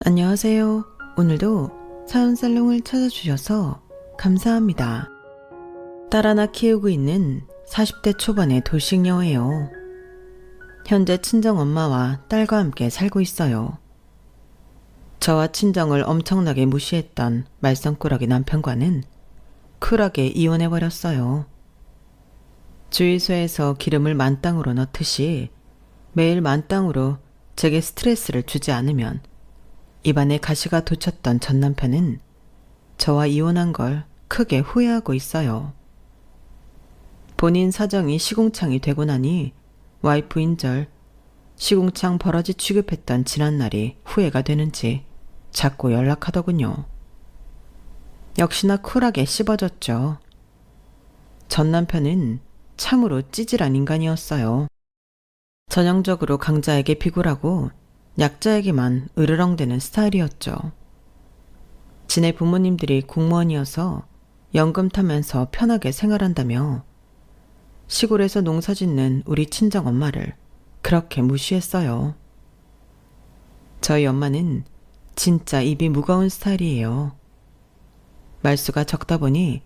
안녕하세요. 오늘도 사연살롱을 찾아주셔서 감사합니다. 딸 하나 키우고 있는 40대 초반의 돌싱녀예요. 현재 친정엄마와 딸과 함께 살고 있어요. 저와 친정을 엄청나게 무시했던 말썽꾸러기 남편과는 쿨하게 이혼해버렸어요. 주유소에서 기름을 만땅으로 넣듯이 매일 만땅으로 제게 스트레스를 주지 않으면 입안에 가시가 돋쳤던 전 남편은 저와 이혼한 걸 크게 후회하고 있어요. 본인 사정이 시궁창이 되고 나니 와이프인절 시궁창 버러지 취급했던 지난날이 후회가 되는지 자꾸 연락하더군요. 역시나 쿨하게 씹어졌죠. 전 남편은 참으로 찌질한 인간이었어요. 전형적으로 강자에게 비굴하고 약자에게만 으르렁대는 스타일이었죠. 지네 부모님들이 공무원이어서 연금 타면서 편하게 생활한다며 시골에서 농사 짓는 우리 친정엄마를 그렇게 무시했어요. 저희 엄마는 진짜 입이 무거운 스타일이에요. 말수가 적다 보니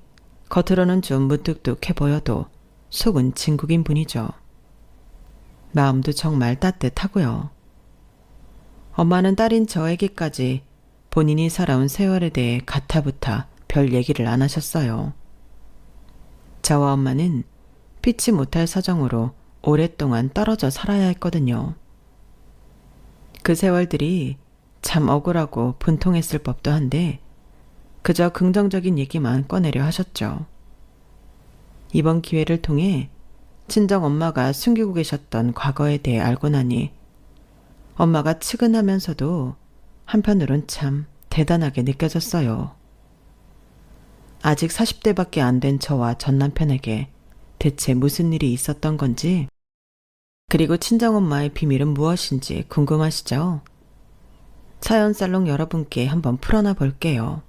겉으로는 좀 무뚝뚝해 보여도 속은 진국인 분이죠. 마음도 정말 따뜻하고요. 엄마는 딸인 저에게까지 본인이 살아온 세월에 대해 가타부타 별 얘기를 안 하셨어요. 저와 엄마는 피치 못할 사정으로 오랫동안 떨어져 살아야 했거든요. 그 세월들이 참 억울하고 분통했을 법도 한데 그저 긍정적인 얘기만 꺼내려 하셨죠. 이번 기회를 통해 친정엄마가 숨기고 계셨던 과거에 대해 알고 나니 엄마가 측은하면서도 한편으론 참 대단하게 느껴졌어요. 아직 40대밖에 안 된 저와 전 남편에게 대체 무슨 일이 있었던 건지, 그리고 친정엄마의 비밀은 무엇인지 궁금하시죠? 사연살롱 여러분께 한번 풀어놔 볼게요.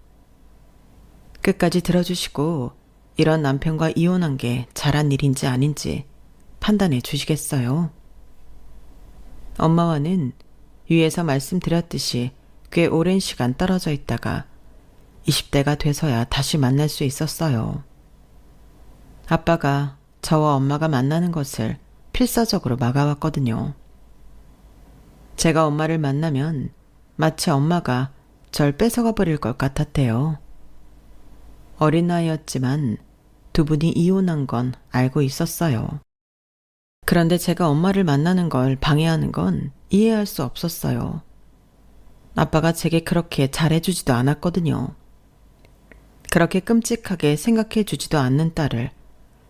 끝까지 들어주시고 이런 남편과 이혼한 게 잘한 일인지 아닌지 판단해 주시겠어요? 엄마와는 위에서 말씀드렸듯이 꽤 오랜 시간 떨어져 있다가 20대가 돼서야 다시 만날 수 있었어요. 아빠가 저와 엄마가 만나는 것을 필사적으로 막아왔거든요. 제가 엄마를 만나면 마치 엄마가 절 뺏어가 버릴 것 같았대요. 어린 나이였지만 두 분이 이혼한 건 알고 있었어요. 그런데 제가 엄마를 만나는 걸 방해하는 건 이해할 수 없었어요. 아빠가 제게 그렇게 잘해주지도 않았거든요. 그렇게 끔찍하게 생각해주지도 않는 딸을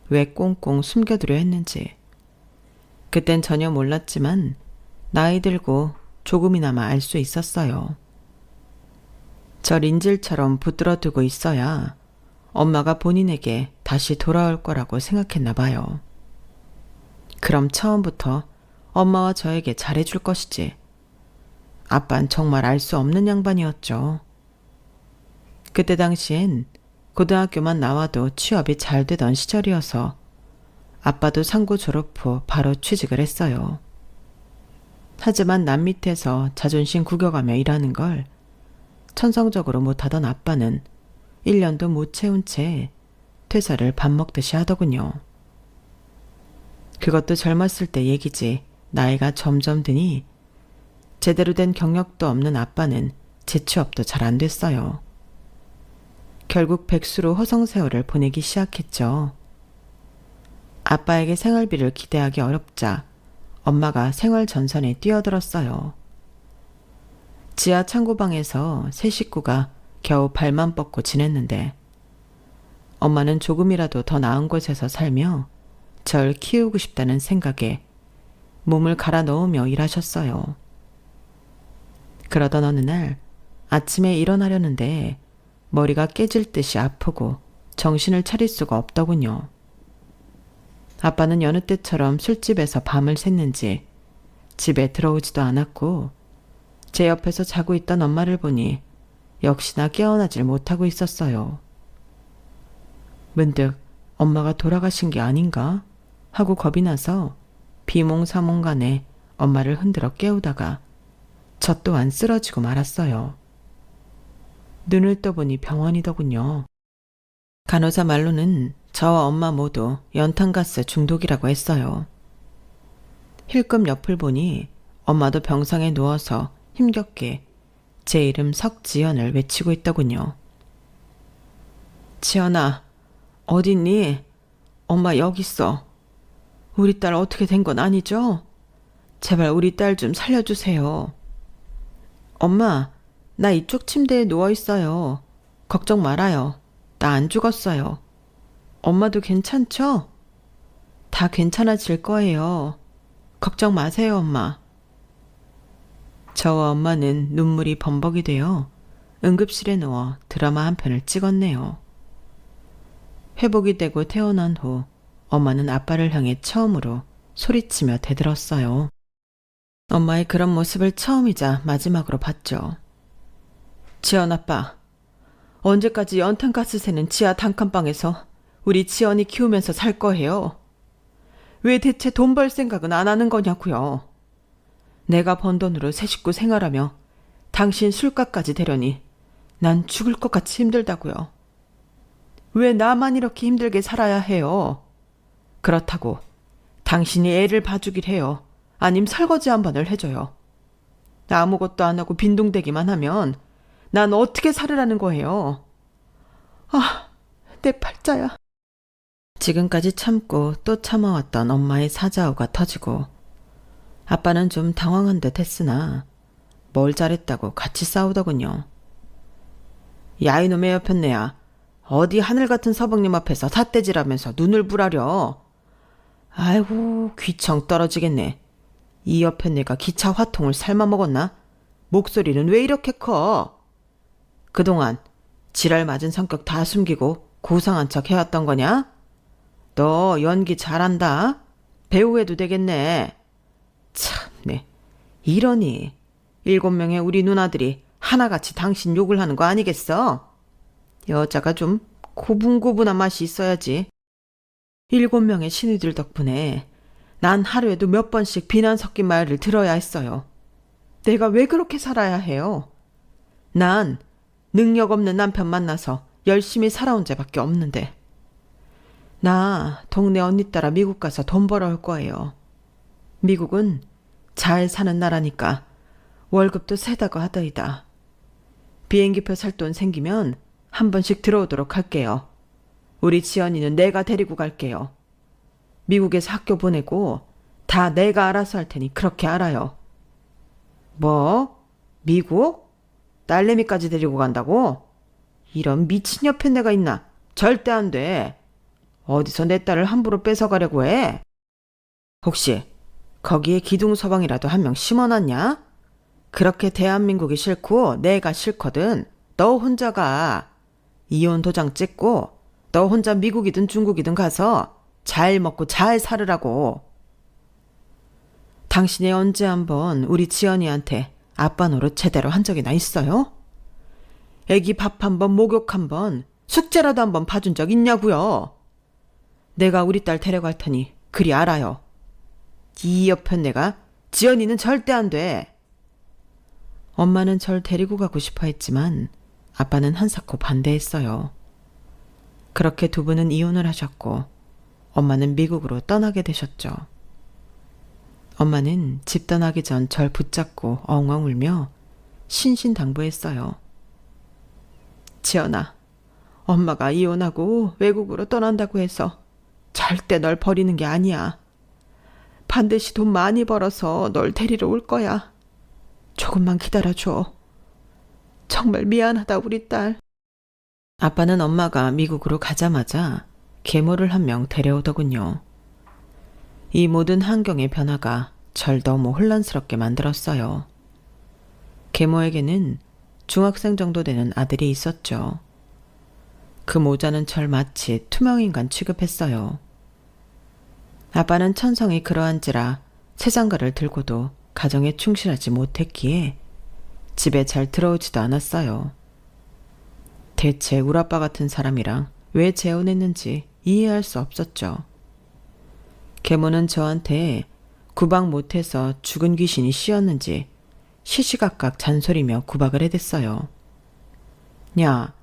왜 꽁꽁 숨겨두려 했는지. 그땐 전혀 몰랐지만 나이 들고 조금이나마 알 수 있었어요. 절 인질처럼 붙들어 두고 있어야 엄마가 본인에게 다시 돌아올 거라고 생각했나 봐요. 그럼 처음부터 엄마와 저에게 잘해줄 것이지. 아빤 정말 알 수 없는 양반이었죠. 그때 당시엔 고등학교만 나와도 취업이 잘 되던 시절이어서 아빠도 상고 졸업 후 바로 취직을 했어요. 하지만 남 밑에서 자존심 구겨가며 일하는 걸 천성적으로 못하던 아빠는 1년도 못 채운 채 퇴사를 밥 먹듯이 하더군요. 그것도 젊었을 때 얘기지 나이가 점점 드니 제대로 된 경력도 없는 아빠는 재취업도 잘 안 됐어요. 결국 백수로 허송세월을 보내기 시작했죠. 아빠에게 생활비를 기대하기 어렵자 엄마가 생활 전선에 뛰어들었어요. 지하 창고방에서 세 식구가 겨우 발만 뻗고 지냈는데 엄마는 조금이라도 더 나은 곳에서 살며 절 키우고 싶다는 생각에 몸을 갈아 넣으며 일하셨어요. 그러던 어느 날 아침에 일어나려는데 머리가 깨질 듯이 아프고 정신을 차릴 수가 없더군요. 아빠는 여느 때처럼 술집에서 밤을 샜는지 집에 들어오지도 않았고 제 옆에서 자고 있던 엄마를 보니 역시나 깨어나질 못하고 있었어요. 문득 엄마가 돌아가신 게 아닌가 하고 겁이 나서 비몽사몽간에 엄마를 흔들어 깨우다가 저 또한 쓰러지고 말았어요. 눈을 떠보니 병원이더군요. 간호사 말로는 저와 엄마 모두 연탄가스 중독이라고 했어요. 힐끔 옆을 보니 엄마도 병상에 누워서 힘겹게 제 이름 석지연을 외치고 있더군요. 지연아, 어딨니? 엄마 여기 있어. 우리 딸 어떻게 된 건 아니죠? 제발 우리 딸 좀 살려주세요. 엄마, 나 이쪽 침대에 누워있어요. 걱정 말아요. 나 안 죽었어요. 엄마도 괜찮죠? 다 괜찮아질 거예요. 걱정 마세요, 엄마. 저와 엄마는 눈물이 범벅이 되어 응급실에 누워 드라마 한 편을 찍었네요. 회복이 되고 태어난 후 엄마는 아빠를 향해 처음으로 소리치며 대들었어요. 엄마의 그런 모습을 처음이자 마지막으로 봤죠. 지연 아빠, 언제까지 연탄가스 새는 지하 단칸방에서 우리 지연이 키우면서 살 거예요? 왜 대체 돈 벌 생각은 안 하는 거냐고요? 내가 번 돈으로 새 식구 생활하며 당신 술값까지 대려니 난 죽을 것 같이 힘들다고요. 왜 나만 이렇게 힘들게 살아야 해요? 그렇다고 당신이 애를 봐주길 해요. 아님 설거지 한 번을 해줘요. 아무것도 안 하고 빈둥대기만 하면 난 어떻게 살으라는 거예요? 아, 내 팔자야. 지금까지 참고 또 참아왔던 엄마의 사자후가 터지고 아빠는 좀 당황한 듯 했으나 뭘 잘했다고 같이 싸우더군요. 야 이놈의 여편네야. 어디 하늘 같은 서방님 앞에서 삿대질하면서 눈을 부라려. 아이고 귀청 떨어지겠네. 이 여편네가 기차 화통을 삶아 먹었나? 목소리는 왜 이렇게 커? 그동안 지랄 맞은 성격 다 숨기고 고상한 척 해왔던 거냐? 너 연기 잘한다. 배우해도 되겠네. 참네. 이러니 7명의 우리 누나들이 하나같이 당신 욕을 하는 거 아니겠어? 여자가 좀 고분고분한 맛이 있어야지. 7명의 신우들 덕분에 난 하루에도 몇 번씩 비난 섞인 말을 들어야 했어요. 내가 왜 그렇게 살아야 해요? 난 능력 없는 남편 만나서 열심히 살아온 죄밖에 없는데. 나 동네 언니 따라 미국 가서 돈 벌어올 거예요. 미국은 잘 사는 나라니까 월급도 세다고 하더이다. 비행기표 살 돈 생기면 한 번씩 들어오도록 할게요. 우리 지연이는 내가 데리고 갈게요. 미국에서 학교 보내고 다 내가 알아서 할 테니 그렇게 알아요. 뭐? 미국? 딸내미까지 데리고 간다고? 이런 미친 여편네가 있나? 절대 안 돼. 어디서 내 딸을 함부로 뺏어가려고 해? 혹시 거기에 기둥서방이라도 한 명 심어놨냐? 그렇게 대한민국이 싫고 내가 싫거든. 너 혼자 가. 이혼 도장 찍고 너 혼자 미국이든 중국이든 가서 잘 먹고 잘 살으라고. 당신이 언제 한번 우리 지연이한테 아빠 노릇 제대로 한 적이나 있어요? 애기 밥 한 번, 목욕 한 번, 숙제라도 한 번 봐준 적 있냐고요? 내가 우리 딸 데려갈 테니 그리 알아요. 이 여편네가 지연이는 절대 안 돼. 엄마는 절 데리고 가고 싶어 했지만 아빠는 한사코 반대했어요. 그렇게 두 분은 이혼을 하셨고 엄마는 미국으로 떠나게 되셨죠. 엄마는 집 떠나기 전 절 붙잡고 엉엉 울며 신신당부했어요. 지연아, 엄마가 이혼하고 외국으로 떠난다고 해서 절대 널 버리는 게 아니야. 반드시 돈 많이 벌어서 널 데리러 올 거야. 조금만 기다려줘. 정말 미안하다 우리 딸. 아빠는 엄마가 미국으로 가자마자 계모를 한 명 데려오더군요. 이 모든 환경의 변화가 절 너무 혼란스럽게 만들었어요. 계모에게는 중학생 정도 되는 아들이 있었죠. 그 모자는 절 마치 투명인간 취급했어요. 아빠는 천성이 그러한지라 새장가를 들고도 가정에 충실하지 못했기에 집에 잘 들어오지도 않았어요. 대체 우리 아빠 같은 사람이랑 왜 재혼했는지 이해할 수 없었죠. 계모는 저한테 구박 못해서 죽은 귀신이 씌었는지 시시각각 잔소리며 구박을 해댔어요. 야,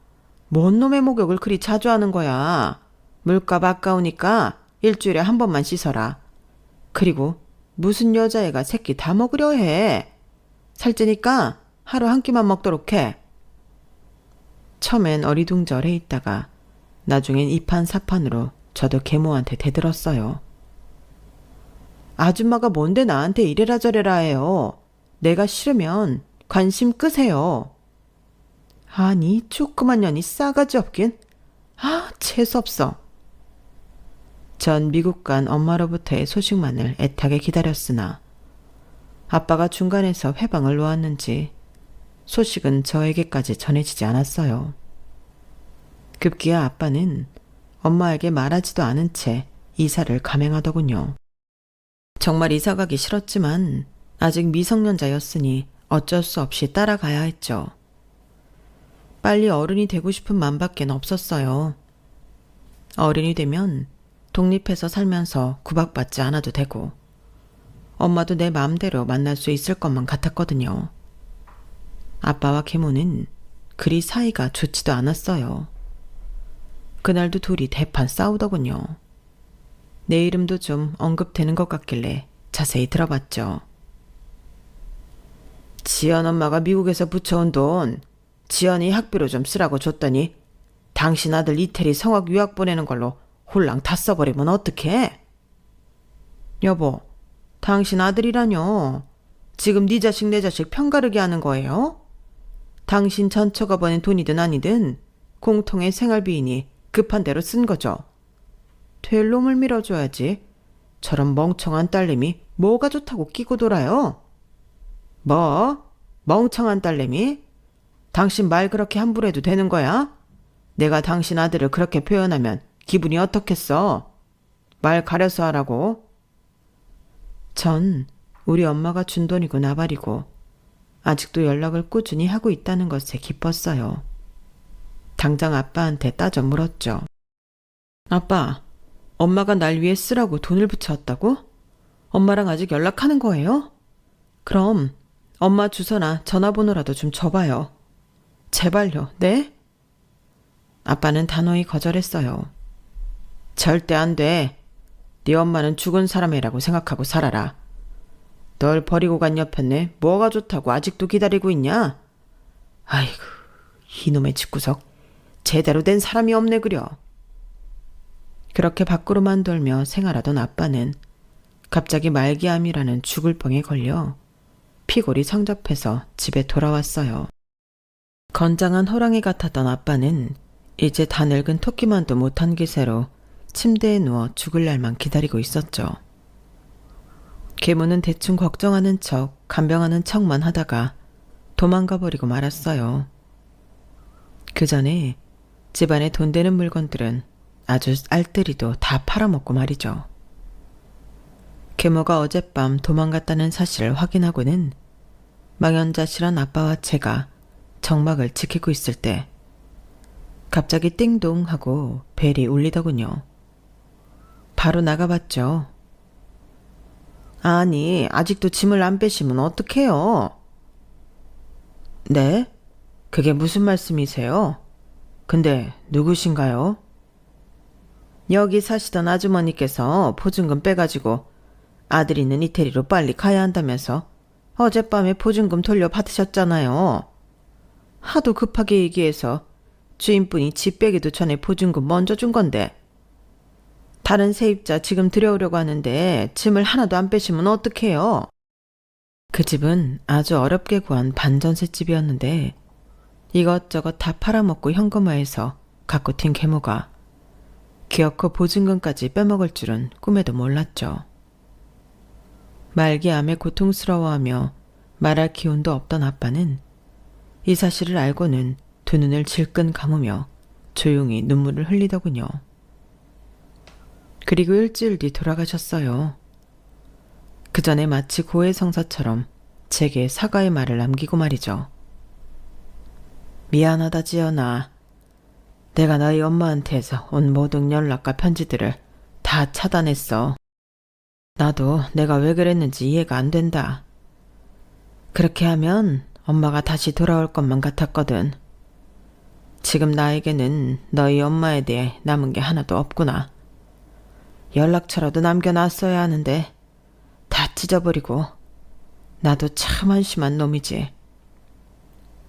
뭔 놈의 목욕을 그리 자주 하는 거야. 물값 아까우니까 일주일에 한 번만 씻어라. 그리고 무슨 여자애가 새끼 다 먹으려 해. 살찌니까 하루 한 끼만 먹도록 해. 처음엔 어리둥절해 있다가 나중엔 이판사판으로 저도 계모한테 대들었어요. 아줌마가 뭔데 나한테 이래라 저래라 해요. 내가 싫으면 관심 끄세요. 아니 조그만 년이 싸가지 없긴. 아 재수없어. 전 미국 간 엄마로부터의 소식만을 애타게 기다렸으나 아빠가 중간에서 회방을 놓았는지 소식은 저에게까지 전해지지 않았어요. 급기야 아빠는 엄마에게 말하지도 않은 채 이사를 감행하더군요. 정말 이사 가기 싫었지만 아직 미성년자였으니 어쩔 수 없이 따라가야 했죠. 빨리 어른이 되고 싶은 맘밖엔 없었어요. 어른이 되면 독립해서 살면서 구박받지 않아도 되고 엄마도 내 마음대로 만날 수 있을 것만 같았거든요. 아빠와 계모는 그리 사이가 좋지도 않았어요. 그날도 둘이 대판 싸우더군요. 내 이름도 좀 언급되는 것 같길래 자세히 들어봤죠. 지연 엄마가 미국에서 붙여온 돈 지연이 학비로 좀 쓰라고 줬더니 당신 아들 이태리 성악 유학 보내는 걸로 홀랑 다 써버리면 어떡해? 여보, 당신 아들이라뇨. 지금 네 자식 내 자식 편가르게 하는 거예요? 당신 전처가 보낸 돈이든 아니든 공통의 생활비이니 급한 대로 쓴 거죠. 될 놈을 밀어줘야지. 저런 멍청한 딸내미 뭐가 좋다고 끼고 돌아요? 뭐? 멍청한 딸내미? 당신 말 그렇게 함부로 해도 되는 거야? 내가 당신 아들을 그렇게 표현하면 기분이 어떻겠어? 말 가려서 하라고. 전 우리 엄마가 준 돈이고 나발이고 아직도 연락을 꾸준히 하고 있다는 것에 기뻤어요. 당장 아빠한테 따져 물었죠. 아빠, 엄마가 날 위해 쓰라고 돈을 붙여왔다고? 엄마랑 아직 연락하는 거예요? 그럼 엄마 주소나 전화번호라도 좀 줘봐요. 제발요, 네? 아빠는 단호히 거절했어요. 절대 안 돼. 네 엄마는 죽은 사람이라고 생각하고 살아라. 널 버리고 간 옆에네 뭐가 좋다고 아직도 기다리고 있냐? 아이고, 이놈의 집구석. 제대로 된 사람이 없네 그려. 그렇게 밖으로만 돌며 생활하던 아빠는 갑자기 말기암이라는 죽을 병에 걸려 피골이 성접해서 집에 돌아왔어요. 건장한 호랑이 같았던 아빠는 이제 다 늙은 토끼만도 못한 기세로 침대에 누워 죽을 날만 기다리고 있었죠. 계모는 대충 걱정하는 척 간병하는 척만 하다가 도망가 버리고 말았어요. 그 전에 집안에 돈 되는 물건들은 아주 알뜰히도 다 팔아먹고 말이죠. 계모가 어젯밤 도망갔다는 사실을 확인하고는 망연자실한 아빠와 제가 정막을 지키고 있을 때 갑자기 띵동 하고 벨이 울리더군요. 바로 나가봤죠. 아니, 아직도 짐을 안 빼시면 어떡해요? 네? 그게 무슨 말씀이세요? 근데 누구신가요? 여기 사시던 아주머니께서 보증금 빼가지고 아들 있는 이태리로 빨리 가야 한다면서 어젯밤에 보증금 돌려받으셨잖아요. 하도 급하게 얘기해서 주인분이 집 빼기도 전에 보증금 먼저 준 건데 다른 세입자 지금 들여오려고 하는데 짐을 하나도 안 빼시면 어떡해요? 그 집은 아주 어렵게 구한 반전셋집이었는데 이것저것 다 팔아먹고 현금화해서 갖고 튄 계모가 기어코 보증금까지 빼먹을 줄은 꿈에도 몰랐죠. 말기암에 고통스러워하며 말할 기운도 없던 아빠는 이 사실을 알고는 두 눈을 질끈 감으며 조용히 눈물을 흘리더군요. 그리고 일주일 뒤 돌아가셨어요. 그 전에 마치 고해성사처럼 제게 사과의 말을 남기고 말이죠. 미안하다 지연아. 내가 너희 엄마한테서 온 모든 연락과 편지들을 다 차단했어. 나도 내가 왜 그랬는지 이해가 안 된다. 그렇게 하면 엄마가 다시 돌아올 것만 같았거든. 지금 나에게는 너희 엄마에 대해 남은 게 하나도 없구나. 연락처라도 남겨놨어야 하는데 다 찢어버리고. 나도 참 한심한 놈이지.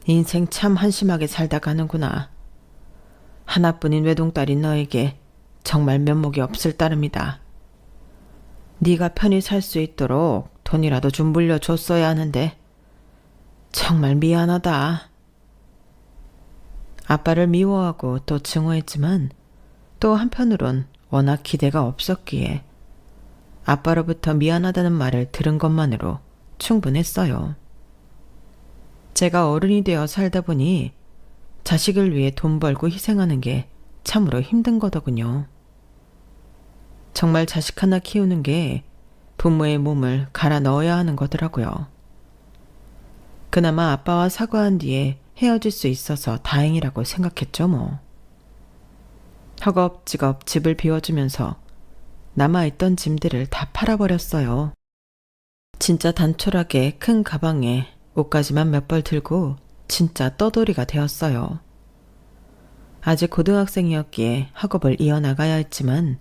인생 참 한심하게 살다 가는구나. 하나뿐인 외동딸인 너에게 정말 면목이 없을 따름이다. 네가 편히 살 수 있도록 돈이라도 좀 물려줬어야 하는데 정말 미안하다. 아빠를 미워하고 또 증오했지만 또 한편으론 워낙 기대가 없었기에 아빠로부터 미안하다는 말을 들은 것만으로 충분했어요. 제가 어른이 되어 살다 보니 자식을 위해 돈 벌고 희생하는 게 참으로 힘든 거더군요. 정말 자식 하나 키우는 게 부모의 몸을 갈아 넣어야 하는 거더라고요. 그나마 아빠와 사과한 뒤에 헤어질 수 있어서 다행이라고 생각했죠 뭐. 허겁지겁 집을 비워주면서 남아있던 짐들을 다 팔아버렸어요. 진짜 단촐하게 큰 가방에 옷까지만 몇 벌 들고 진짜 떠돌이가 되었어요. 아직 고등학생이었기에 학업을 이어나가야 했지만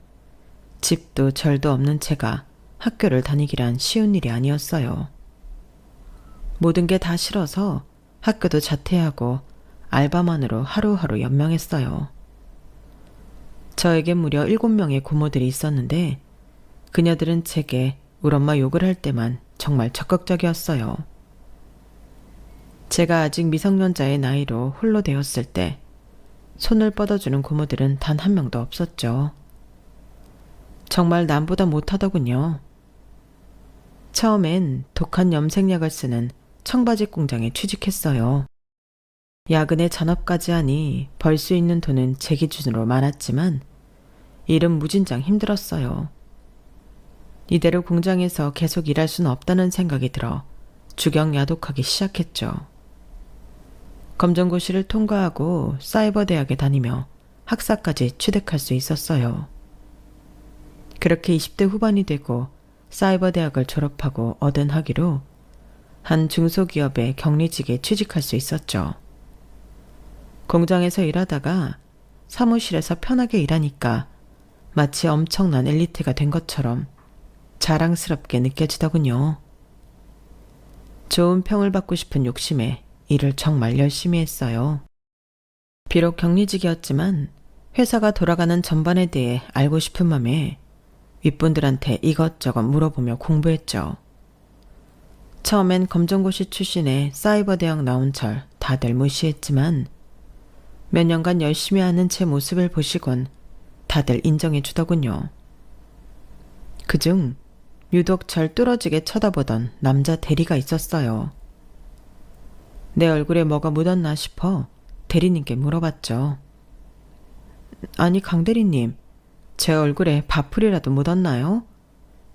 집도 절도 없는 제가 학교를 다니기란 쉬운 일이 아니었어요. 모든 게 다 싫어서 학교도 자퇴하고 알바만으로 하루하루 연명했어요. 저에게 무려 7명의 고모들이 있었는데 그녀들은 제게 우리 엄마 욕을 할 때만 정말 적극적이었어요. 제가 아직 미성년자의 나이로 홀로 되었을 때 손을 뻗어주는 고모들은 단 한 명도 없었죠. 정말 남보다 못하더군요. 처음엔 독한 염색약을 쓰는 청바지 공장에 취직했어요. 야근에 잔업까지 하니 벌 수 있는 돈은 제 기준으로 많았지만 일은 무진장 힘들었어요. 이대로 공장에서 계속 일할 수는 없다는 생각이 들어 주경야독하기 시작했죠. 검정고시를 통과하고 사이버 대학에 다니며 학사까지 취득할 수 있었어요. 그렇게 20대 후반이 되고 사이버 대학을 졸업하고 얻은 학위로 한 중소기업의 격리직에 취직할 수 있었죠. 공장에서 일하다가 사무실에서 편하게 일하니까 마치 엄청난 엘리트가 된 것처럼 자랑스럽게 느껴지더군요. 좋은 평을 받고 싶은 욕심에 일을 정말 열심히 했어요. 비록 격리직이었지만 회사가 돌아가는 전반에 대해 알고 싶은 맘에 윗분들한테 이것저것 물어보며 공부했죠. 처음엔 검정고시 출신의 사이버 대학 나온 절 다들 무시했지만 몇 년간 열심히 하는 제 모습을 보시곤 다들 인정해 주더군요. 그중 유독 절 뚫어지게 쳐다보던 남자 대리가 있었어요. 내 얼굴에 뭐가 묻었나 싶어 대리님께 물어봤죠. 아니 강 대리님, 제 얼굴에 밥풀이라도 묻었나요?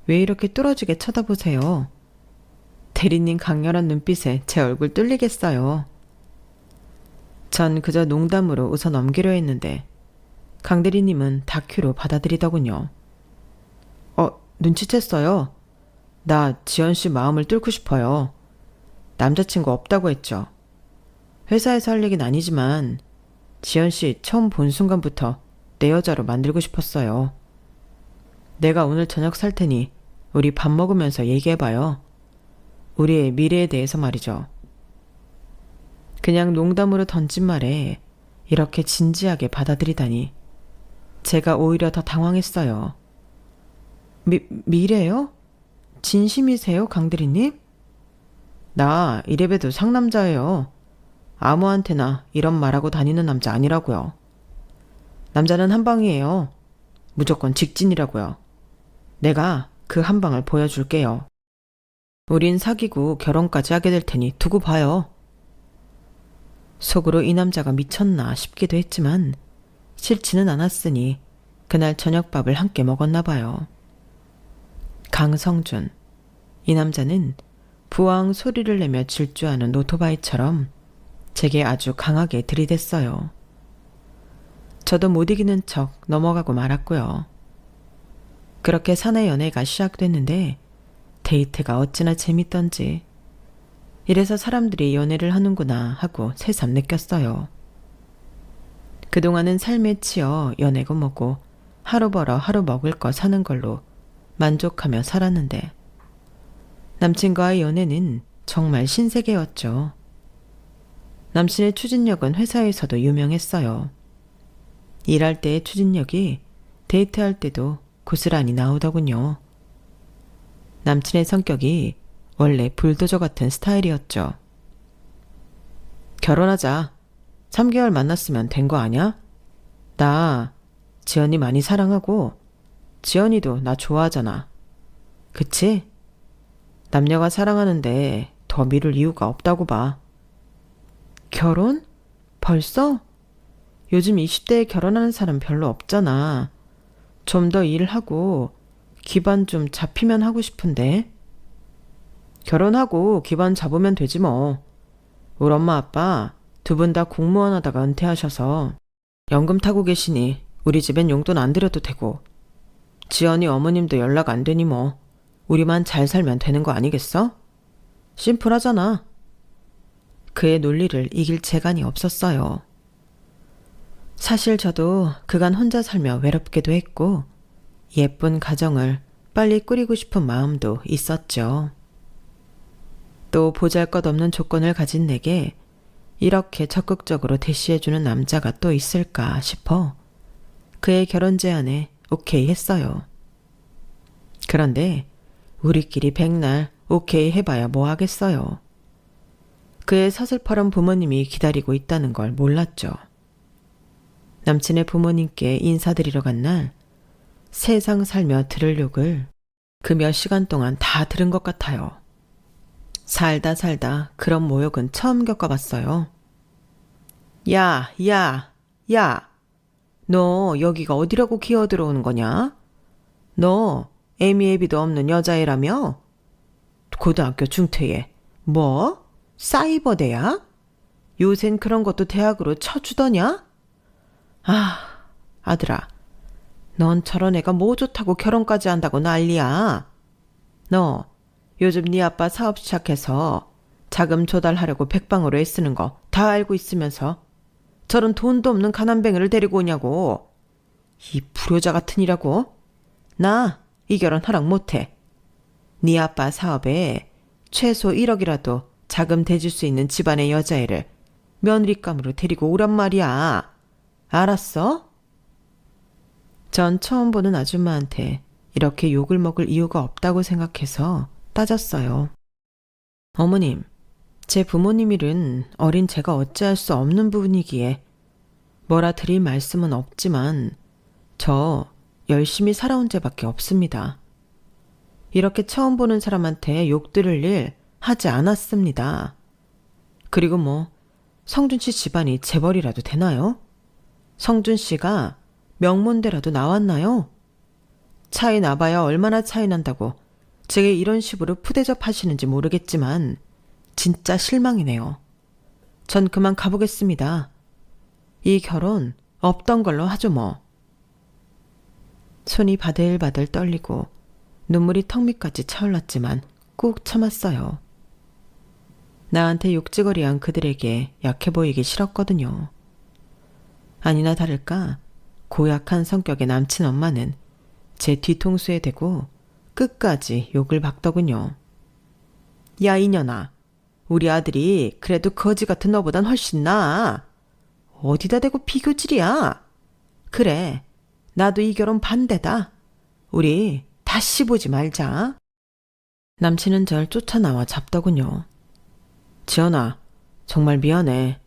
왜 이렇게 뚫어지게 쳐다보세요? 대리님 강렬한 눈빛에 제 얼굴 뚫리겠어요. 전 그저 농담으로 웃어 넘기려 했는데 강 대리님은 다큐로 받아들이더군요. 눈치챘어요. 나 지연씨 마음을 뚫고 싶어요. 남자친구 없다고 했죠. 회사에서 할 얘기는 아니지만 지연씨 처음 본 순간부터 내 여자로 만들고 싶었어요. 내가 오늘 저녁 살 테니 우리 밥 먹으면서 얘기해봐요. 우리의 미래에 대해서 말이죠. 그냥 농담으로 던진 말에 이렇게 진지하게 받아들이다니 제가 오히려 더 당황했어요. 미래요? 진심이세요, 강대리님? 나 이래봬도 상남자예요. 아무한테나 이런 말하고 다니는 남자 아니라고요. 남자는 한 방이에요. 무조건 직진이라고요. 내가 그 한 방을 보여줄게요. 우린 사귀고 결혼까지 하게 될 테니 두고 봐요. 속으로 이 남자가 미쳤나 싶기도 했지만 싫지는 않았으니 그날 저녁밥을 함께 먹었나 봐요. 강성준. 이 남자는 부왕 소리를 내며 질주하는 오토바이처럼 제게 아주 강하게 들이댔어요. 저도 못 이기는 척 넘어가고 말았고요. 그렇게 사내 연애가 시작됐는데 데이트가 어찌나 재밌던지 이래서 사람들이 연애를 하는구나 하고 새삼 느꼈어요. 그동안은 삶에 치여 연애고 뭐고 하루 벌어 하루 먹을 거 사는 걸로 만족하며 살았는데 남친과의 연애는 정말 신세계였죠. 남친의 추진력은 회사에서도 유명했어요. 일할 때의 추진력이 데이트할 때도 고스란히 나오더군요. 남친의 성격이 원래 불도저 같은 스타일이었죠. 결혼하자. 3개월 만났으면 된 거 아냐? 나 지연이 많이 사랑하고 지연이도 나 좋아하잖아. 그치? 남녀가 사랑하는데 더 미룰 이유가 없다고 봐. 결혼? 벌써? 요즘 20대에 결혼하는 사람 별로 없잖아. 좀 더 일하고 기반 좀 잡히면 하고 싶은데. 결혼하고 기반 잡으면 되지 뭐. 우리 엄마 아빠 두 분 다 공무원 하다가 은퇴하셔서 연금 타고 계시니 우리 집엔 용돈 안 드려도 되고 지연이 어머님도 연락 안 되니 뭐 우리만 잘 살면 되는 거 아니겠어? 심플하잖아. 그의 논리를 이길 재간이 없었어요. 사실 저도 그간 혼자 살며 외롭기도 했고 예쁜 가정을 빨리 꾸리고 싶은 마음도 있었죠. 또 보잘것없는 조건을 가진 내게 이렇게 적극적으로 대시해주는 남자가 또 있을까 싶어 그의 결혼 제안에 오케이 했어요. 그런데 우리끼리 백날 오케이 해봐야 뭐 하겠어요. 그의 서슬퍼런 부모님이 기다리고 있다는 걸 몰랐죠. 남친의 부모님께 인사드리러 간 날 세상 살며 들을 욕을 그 몇 시간 동안 다 들은 것 같아요. 살다 그런 모욕은 처음 겪어봤어요. 야, 너 여기가 어디라고 기어 들어오는 거냐? 너 애미애비도 없는 여자애라며? 고등학교 중퇴에 뭐? 사이버 대학? 요샌 그런 것도 대학으로 쳐주더냐? 아, 아들아, 넌 저런 애가 뭐 좋다고 결혼까지 한다고 난리야. 너 요즘 네 아빠 사업 시작해서 자금 조달하려고 백방으로 애쓰는 거 다 알고 있으면서 저런 돈도 없는 가난뱅이를 데리고 오냐고. 이 불효자 같은 이라고. 나 이 결혼 허락 못해. 네 아빠 사업에 최소 1억이라도 자금 대줄 수 있는 집안의 여자애를 며느리감으로 데리고 오란 말이야. 알았어? 전 처음 보는 아줌마한테 이렇게 욕을 먹을 이유가 없다고 생각해서 따졌어요. 어머님, 제 부모님 일은 어린 제가 어찌할 수 없는 부분이기에 뭐라 드릴 말씀은 없지만 저 열심히 살아온 죄밖에 없습니다. 이렇게 처음 보는 사람한테 욕 들을 일 하지 않았습니다. 그리고 뭐 성준 씨 집안이 재벌이라도 되나요? 성준 씨가 명문대라도 나왔나요? 차이 나봐야 얼마나 차이 난다고 제게 이런 식으로 푸대접 하시는지 모르겠지만 진짜 실망이네요. 전 그만 가보겠습니다. 이 결혼 없던 걸로 하죠 뭐. 손이 바들바들 떨리고 눈물이 턱 밑까지 차올랐지만 꾹 참았어요. 나한테 욕지거리한 그들에게 약해 보이기 싫었거든요. 아니나 다를까 고약한 성격의 남친 엄마는 제 뒤통수에 대고 끝까지 욕을 박더군요. 야 이년아, 우리 아들이 그래도 거지 같은 너보단 훨씬 나아. 어디다 대고 비교질이야. 그래, 나도 이 결혼 반대다. 우리 다시 보지 말자. 남친은 절 쫓아나와 잡더군요. 지연아, 정말 미안해.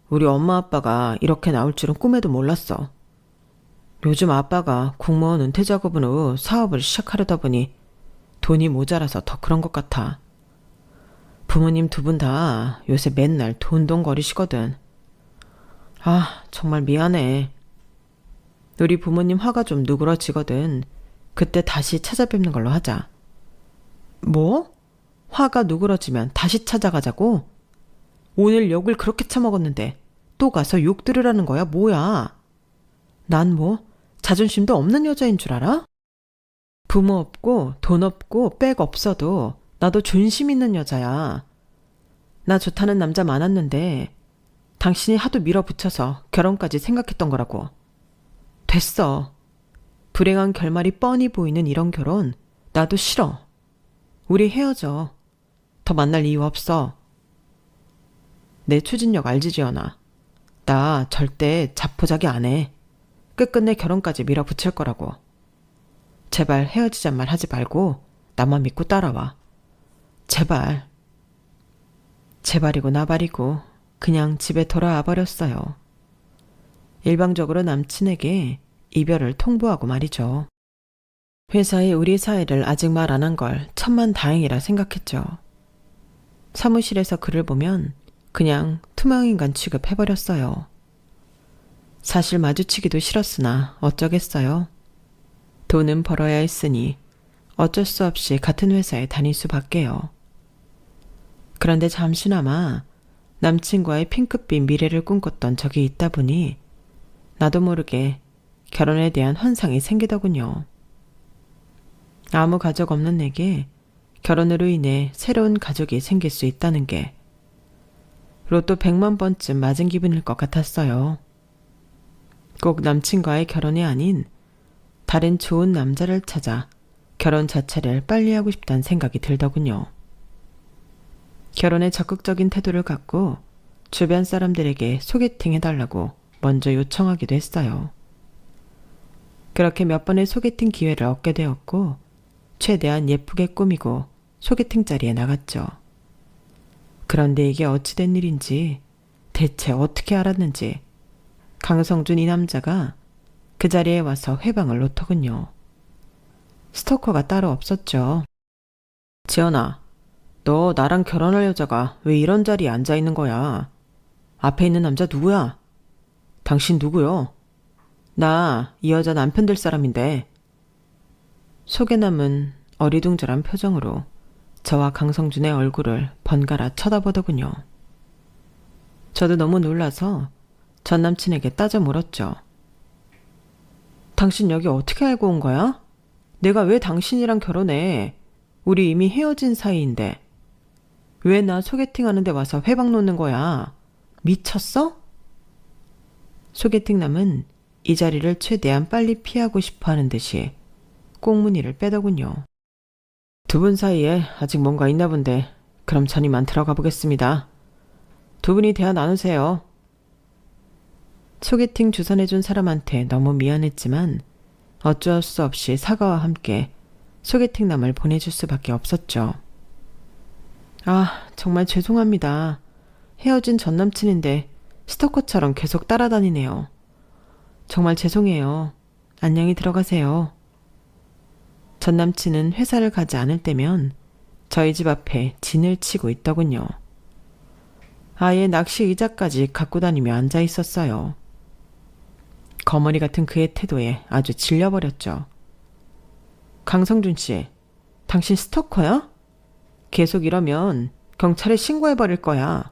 우리 엄마 아빠가 이렇게 나올 줄은 꿈에도 몰랐어. 요즘 아빠가 공무원 은퇴 작업으로 사업을 시작하려다 보니 돈이 모자라서 더 그런 것 같아. 부모님 두 분 다 요새 맨날 돈돈거리시거든. 아, 정말 미안해. 우리 부모님 화가 좀 누그러지거든. 그때 다시 찾아뵙는 걸로 하자. 뭐? 화가 누그러지면 다시 찾아가자고? 오늘 욕을 그렇게 처먹었는데 또 가서 욕 들으라는 거야 뭐야? 난 뭐 자존심도 없는 여자인 줄 알아? 부모 없고 돈 없고 백 없어도 나도 존심 있는 여자야. 나 좋다는 남자 많았는데 당신이 하도 밀어붙여서 결혼까지 생각했던 거라고. 됐어. 불행한 결말이 뻔히 보이는 이런 결혼 나도 싫어. 우리 헤어져. 더 만날 이유 없어. 내 추진력 알지, 지연아? 나 절대 자포자기 안 해. 끝끝내 결혼까지 밀어붙일 거라고. 제발 헤어지잔 말 하지 말고 나만 믿고 따라와. 제발. 제발이고 나발이고 그냥 집에 돌아와 버렸어요. 일방적으로 남친에게 이별을 통보하고 말이죠. 회사에 우리 사이를 아직 말 안 한 걸 천만다행이라 생각했죠. 사무실에서 그를 보면 그냥 투명인간 취급해버렸어요. 사실 마주치기도 싫었으나 어쩌겠어요. 돈은 벌어야 했으니 어쩔 수 없이 같은 회사에 다닐 수밖에요. 그런데 잠시나마 남친과의 핑크빛 미래를 꿈꿨던 적이 있다 보니 나도 모르게 결혼에 대한 환상이 생기더군요. 아무 가족 없는 내게 결혼으로 인해 새로운 가족이 생길 수 있다는 게 로또 100만 번쯤 맞은 기분일 것 같았어요. 꼭 남친과의 결혼이 아닌 다른 좋은 남자를 찾아 결혼 자체를 빨리 하고 싶다는 생각이 들더군요. 결혼에 적극적인 태도를 갖고 주변 사람들에게 소개팅 해달라고 먼저 요청하기도 했어요. 그렇게 몇 번의 소개팅 기회를 얻게 되었고 최대한 예쁘게 꾸미고 소개팅 자리에 나갔죠. 그런데 이게 어찌된 일인지 대체 어떻게 알았는지 강성준 이 남자가 그 자리에 와서 회방을 놓더군요. 스토커가 따로 없었죠. 지연아, 너 나랑 결혼할 여자가 왜 이런 자리에 앉아있는 거야? 앞에 있는 남자 누구야? 당신 누구요? 나 이 여자 남편 될 사람인데. 소개남은 어리둥절한 표정으로 저와 강성준의 얼굴을 번갈아 쳐다보더군요. 저도 너무 놀라서 전 남친에게 따져 물었죠. 당신 여기 어떻게 알고 온 거야? 내가 왜 당신이랑 결혼해? 우리 이미 헤어진 사이인데. 왜 나 소개팅 하는데 와서 회방 놓는 거야? 미쳤어? 소개팅남은 이 자리를 최대한 빨리 피하고 싶어 하는 듯이 꽁무니를 빼더군요. 두 분 사이에 아직 뭔가 있나 본데 그럼 전 이만 들어가 보겠습니다. 두 분이 대화 나누세요. 소개팅 주선해준 사람한테 너무 미안했지만 어쩔 수 없이 사과와 함께 소개팅남을 보내줄 수밖에 없었죠. 아, 정말 죄송합니다. 헤어진 전 남친인데 스토커처럼 계속 따라다니네요. 정말 죄송해요. 안녕히 들어가세요. 전 남친은 회사를 가지 않을 때면 저희 집 앞에 진을 치고 있더군요. 아예 낚시 의자까지 갖고 다니며 앉아 있었어요. 거머리 같은 그의 태도에 아주 질려버렸죠. 강성준 씨, 당신 스토커야? 계속 이러면 경찰에 신고해버릴 거야.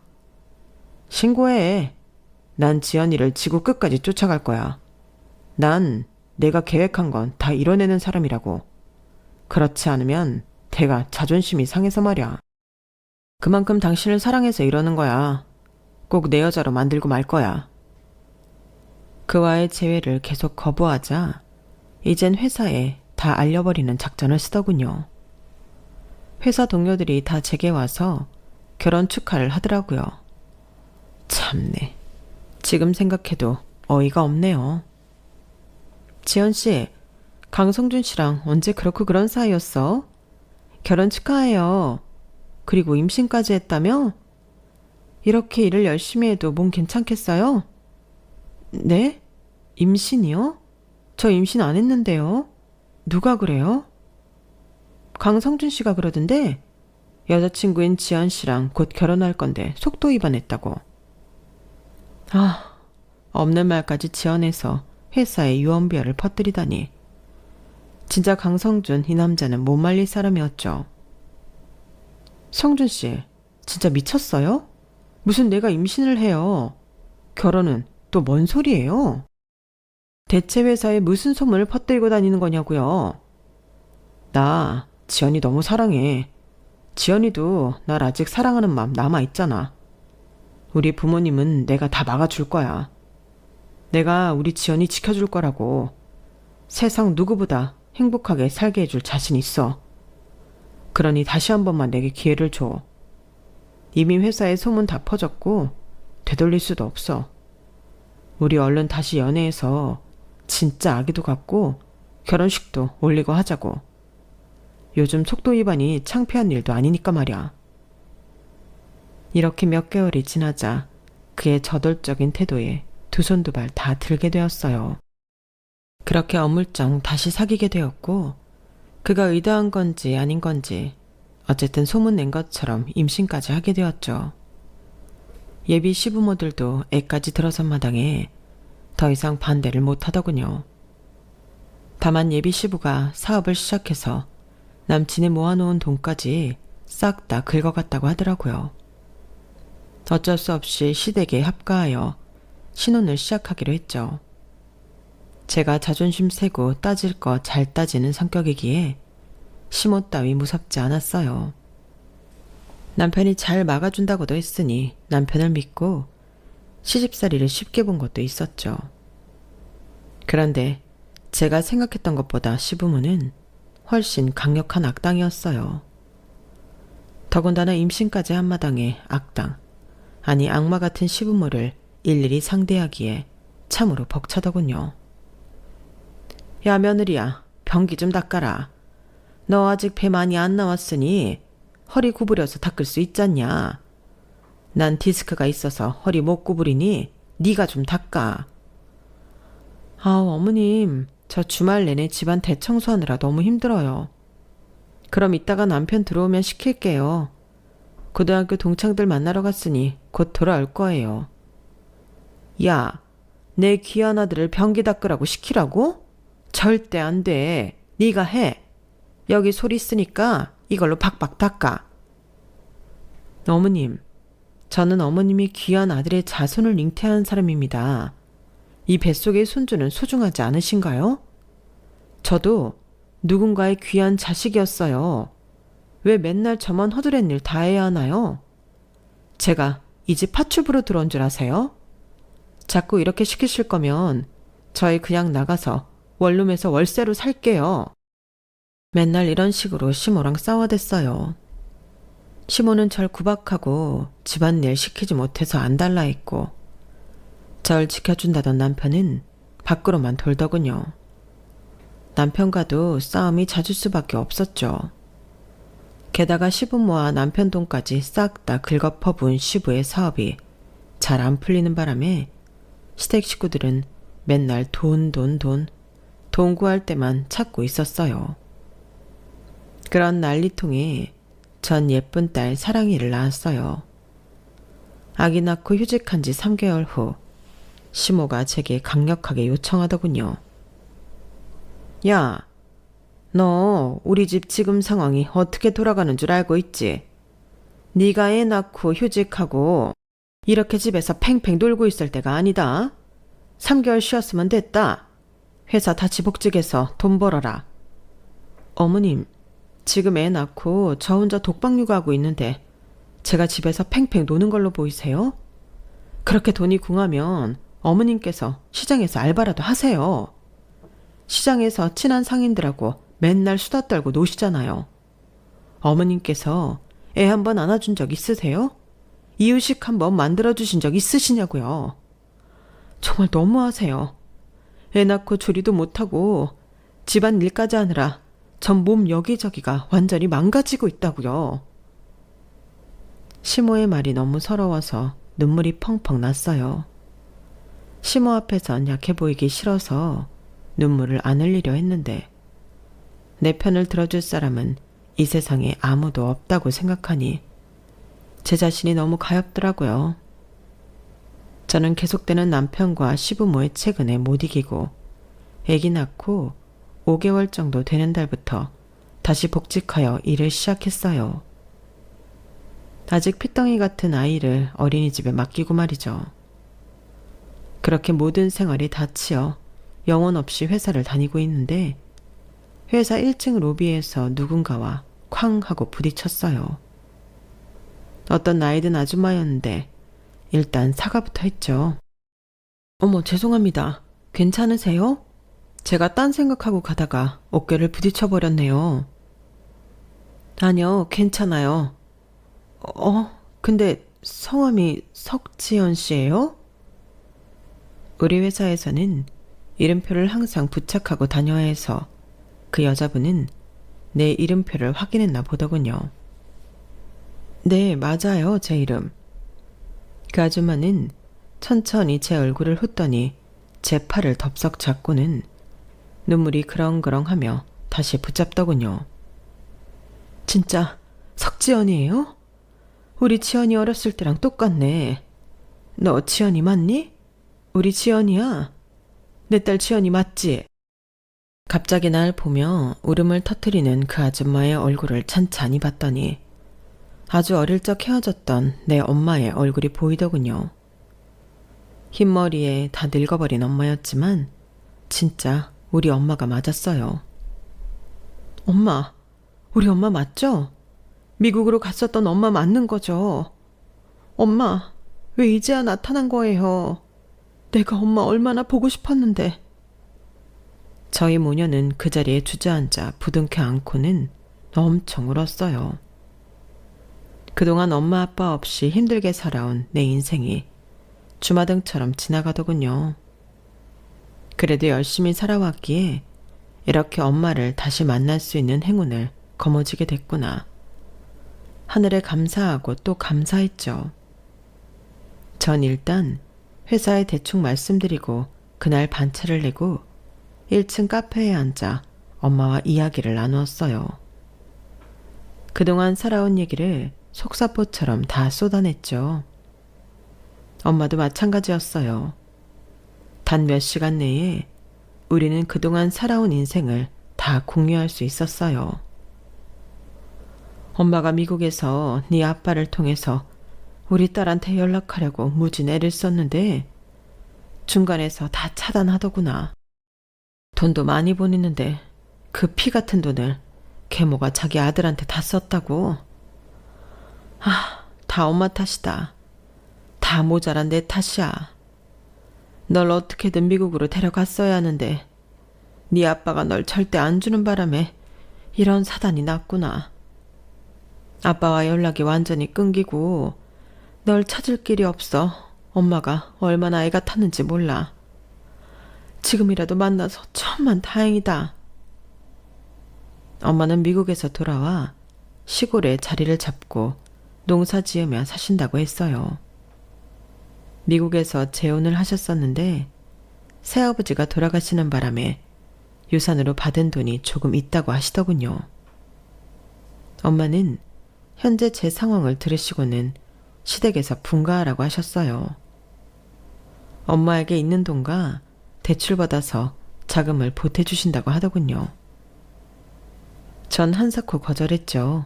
신고해. 난 지연이를 지구 끝까지 쫓아갈 거야. 난 내가 계획한 건 다 이뤄내는 사람이라고. 그렇지 않으면 내가 자존심이 상해서 말이야. 그만큼 당신을 사랑해서 이러는 거야. 꼭 내 여자로 만들고 말 거야. 그와의 재회를 계속 거부하자 이젠 회사에 다 알려버리는 작전을 쓰더군요. 회사 동료들이 다 제게 와서 결혼 축하를 하더라고요. 참네. 지금 생각해도 어이가 없네요. 지연씨, 강성준 씨랑 언제 그렇고 그런 사이였어? 결혼 축하해요. 그리고 임신까지 했다며? 이렇게 일을 열심히 해도 몸 괜찮겠어요? 네? 임신이요? 저 임신 안 했는데요. 누가 그래요? 강성준 씨가 그러던데 여자친구인 지연 씨랑 곧 결혼할 건데 속도 위반했다고. 아, 없는 말까지 지어내서 회사에 유언비어를 퍼뜨리다니. 진짜 강성준 이 남자는 못 말릴 사람이었죠. 성준 씨, 진짜 미쳤어요? 무슨 내가 임신을 해요. 결혼은 또 뭔 소리예요? 대체 회사에 무슨 소문을 퍼뜨리고 다니는 거냐고요. 나 지연이 너무 사랑해. 지연이도 날 아직 사랑하는 마음 남아있잖아. 우리 부모님은 내가 다 막아줄 거야. 내가 우리 지연이 지켜줄 거라고. 세상 누구보다 행복하게 살게 해줄 자신 있어. 그러니 다시 한 번만 내게 기회를 줘. 이미 회사에 소문 다 퍼졌고 되돌릴 수도 없어. 우리 얼른 다시 연애해서 진짜 아기도 갖고 결혼식도 올리고 하자고. 요즘 속도 위반이 창피한 일도 아니니까 말이야. 이렇게 몇 개월이 지나자 그의 저돌적인 태도에 두 손 두 발 다 들게 되었어요. 그렇게 어물쩡 다시 사귀게 되었고, 그가 의도한 건지 아닌 건지 어쨌든 소문낸 것처럼 임신까지 하게 되었죠. 예비 시부모들도 애까지 들어선 마당에 더 이상 반대를 못하더군요. 다만 예비 시부가 사업을 시작해서 남친이 모아놓은 돈까지 싹 다 긁어갔다고 하더라고요. 어쩔 수 없이 시댁에 합가하여 신혼을 시작하기로 했죠. 제가 자존심 세고 따질 거 잘 따지는 성격이기에 시모 따위 무섭지 않았어요. 남편이 잘 막아준다고도 했으니 남편을 믿고 시집살이를 쉽게 본 것도 있었죠. 그런데 제가 생각했던 것보다 시부모는 훨씬 강력한 악당이었어요. 더군다나 임신까지 한 마당에 악당, 아니 악마 같은 시부모를 일일이 상대하기에 참으로 벅차더군요. 야 며느리야, 변기 좀 닦아라. 너 아직 배 많이 안 나왔으니 허리 구부려서 닦을 수 있잖냐. 난 디스크가 있어서 허리 못 구부리니 네가 좀 닦아. 아우 어머님, 저 주말 내내 집안 대청소하느라 너무 힘들어요. 그럼 이따가 남편 들어오면 시킬게요. 고등학교 동창들 만나러 갔으니 곧 돌아올 거예요. 야, 내 귀한 아들을 변기 닦으라고 시키라고? 절대 안 돼. 네가 해. 여기 소리 쓰니까 이걸로 박박 닦아. 어머님, 저는 어머님이 귀한 아들의 자손을 잉태한 사람입니다. 이 뱃속의 손주는 소중하지 않으신가요? 저도 누군가의 귀한 자식이었어요. 왜 맨날 저만 허드렛 일 다 해야 하나요? 제가 이 집 파출부로 들어온 줄 아세요? 자꾸 이렇게 시키실 거면 저희 그냥 나가서 원룸에서 월세로 살게요. 맨날 이런 식으로 시모랑 싸워댔어요. 시모는 절 구박하고 집안일 시키지 못해서 안달나 했고, 절 지켜준다던 남편은 밖으로만 돌더군요. 남편과도 싸움이 잦을 수밖에 없었죠. 게다가 시부모와 남편 돈까지 싹 다 긁어퍼부은 시부의 사업이 잘 안 풀리는 바람에 시댁 식구들은 맨날 돈 구할 때만 찾고 있었어요. 그런 난리통에 전 예쁜 딸 사랑이를 낳았어요. 아기 낳고 휴직한 지 3개월 후 시모가 제게 강력하게 요청하더군요. 야, 너 우리 집 지금 상황이 어떻게 돌아가는 줄 알고 있지? 네가 애 낳고 휴직하고 이렇게 집에서 팽팽 놀고 있을 때가 아니다. 3개월 쉬었으면 됐다. 회사 다시 복직해서 돈 벌어라. 어머님, 지금 애 낳고 저 혼자 독박 육아하고 있는데 제가 집에서 팽팽 노는 걸로 보이세요? 그렇게 돈이 궁하면 어머님께서 시장에서 알바라도 하세요. 시장에서 친한 상인들하고 맨날 수다 떨고 노시잖아요. 어머님께서 애 한 번 안아준 적 있으세요? 이유식 한 번 만들어주신 적 있으시냐고요. 정말 너무하세요. 애 낳고 조리도 못하고 집안 일까지 하느라 전 몸 여기저기가 완전히 망가지고 있다고요. 시모의 말이 너무 서러워서 눈물이 펑펑 났어요. 시모 앞에선 약해 보이기 싫어서 눈물을 안 흘리려 했는데 내 편을 들어줄 사람은 이 세상에 아무도 없다고 생각하니 제 자신이 너무 가엾더라고요. 저는 계속되는 남편과 시부모의 채근에 못 이기고 아기 낳고 5개월 정도 되는 달부터 다시 복직하여 일을 시작했어요. 아직 피덩이 같은 아이를 어린이집에 맡기고 말이죠. 그렇게 모든 생활이 다 치여 영혼 없이 회사를 다니고 있는데 회사 1층 로비에서 누군가와 쾅 하고 부딪혔어요. 어떤 나이든 아줌마였는데 일단 사과부터 했죠. 어머, 죄송합니다. 괜찮으세요? 제가 딴 생각하고 가다가 어깨를 부딪혀버렸네요. 아니요, 괜찮아요. 근데 성함이 석지연 씨예요? 우리 회사에서는 이름표를 항상 부착하고 다녀야 해서 그 여자분은 내 이름표를 확인했나 보더군요. 네, 맞아요, 제 이름. 그 아줌마는 천천히 제 얼굴을 훑더니 제 팔을 덥석 잡고는 눈물이 그렁그렁하며 다시 붙잡더군요. 진짜 석지연이에요? 우리 지연이 어렸을 때랑 똑같네. 너 지연이 맞니? 우리 지연이야. 내 딸 지연이 맞지? 갑자기 날 보며 울음을 터뜨리는 그 아줌마의 얼굴을 찬찬히 봤더니 아주 어릴 적 헤어졌던 내 엄마의 얼굴이 보이더군요. 흰머리에 다 늙어버린 엄마였지만 진짜 우리 엄마가 맞았어요. 엄마, 우리 엄마 맞죠? 미국으로 갔었던 엄마 맞는 거죠? 엄마, 왜 이제야 나타난 거예요? 내가 엄마 얼마나 보고 싶었는데. 저희 모녀는 그 자리에 주저앉아 부둥켜 안고는 엄청 울었어요. 그동안 엄마 아빠 없이 힘들게 살아온 내 인생이 주마등처럼 지나가더군요. 그래도 열심히 살아왔기에 이렇게 엄마를 다시 만날 수 있는 행운을 거머쥐게 됐구나. 하늘에 감사하고 또 감사했죠. 전 일단 회사에 대충 말씀드리고 그날 반차를 내고 1층 카페에 앉아 엄마와 이야기를 나누었어요. 그동안 살아온 얘기를 속사포처럼 다 쏟아냈죠. 엄마도 마찬가지였어요. 단 몇 시간 내에 우리는 그동안 살아온 인생을 다 공유할 수 있었어요. 엄마가 미국에서 네 아빠를 통해서 우리 딸한테 연락하려고 무진 애를 썼는데 중간에서 다 차단하더구나. 돈도 많이 보냈는데 그 피 같은 돈을 계모가 자기 아들한테 다 썼다고. 다 엄마 탓이다. 다 모자란 내 탓이야. 널 어떻게든 미국으로 데려갔어야 하는데 네 아빠가 널 절대 안 주는 바람에 이런 사단이 났구나. 아빠와 연락이 완전히 끊기고 널 찾을 길이 없어. 엄마가 얼마나 애가 탔는지 몰라. 지금이라도 만나서 천만 다행이다. 엄마는 미국에서 돌아와 시골에 자리를 잡고 농사 지으며 사신다고 했어요. 미국에서 재혼을 하셨었는데 새아버지가 돌아가시는 바람에 유산으로 받은 돈이 조금 있다고 하시더군요. 엄마는 현재 제 상황을 들으시고는 시댁에서 분가하라고 하셨어요. 엄마에게 있는 돈과 대출받아서 자금을 보태주신다고 하더군요. 전 한사코 거절했죠.